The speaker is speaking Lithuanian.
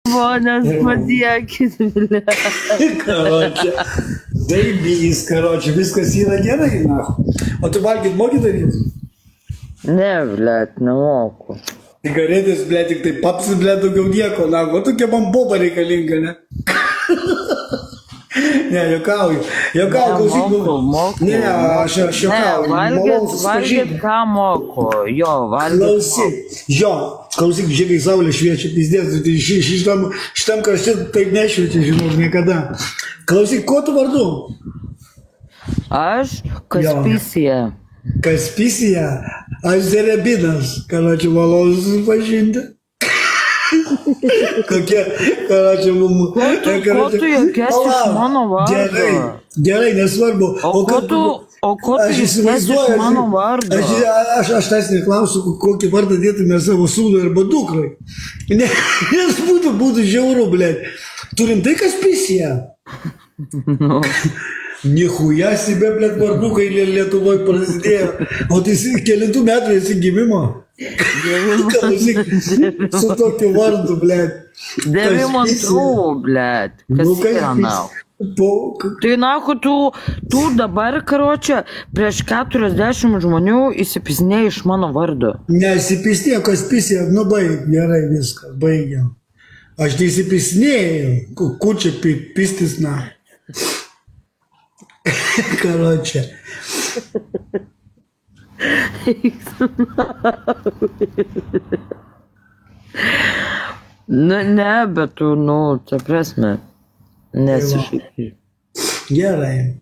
Žmonės padėkit, ble. Karočią. Daibys, karočią, viskas yra gerai, na. O tu valgyt moki daryti? Ne, ble, nemoku. Cigaretės, ble, tik tai papsi, ble, daugiau nieko, na. O tokia man boba reikalinga, ne? Ne, juokauju. Juokauju, klausyk. Ne, aš juokauju. Valgyt, ką moku. Jo, valgyt. Klausyk, žiūrėk, saulė šviečia, pizdės, šitam krašte taip nešviečia, žinau, niekada. Klausyk, ko tu vardu? Aš Kaspysija. Kaspysija? Aš Zerebinas, karočią, malonu susipažinti. Kokie, karočią, mum... Ko tu jokiesi iš mano vardo? Gerai, nesvarbu. O ko tu jokiesi iš mano vardo? Aš tas neklausiu, kokį vardą dėtume savo sūnui arba dukrai. Nes būtų žiauru, blėt. Turim tai Kaspysija. Nichuja sibė, blėt, vardukai Lietuvoje prasidėjo. O tai kelintų metų esi gimimo? Klausyk, su tokiu vardu, blėt. 92, blėt. Kas yra nau? Tai nahu, tu dabar, karočią, prieš 40 žmonių įsipisnėjai iš mano vardo. Ne, įsipisnėjau, Kaspysija, nu baig, gerai viską, baigiam. Aš neįsipisnėjau, kur čia pistis, na. Karočią. Ne, bet tu, ta prasme, nesišaipi. Gerai.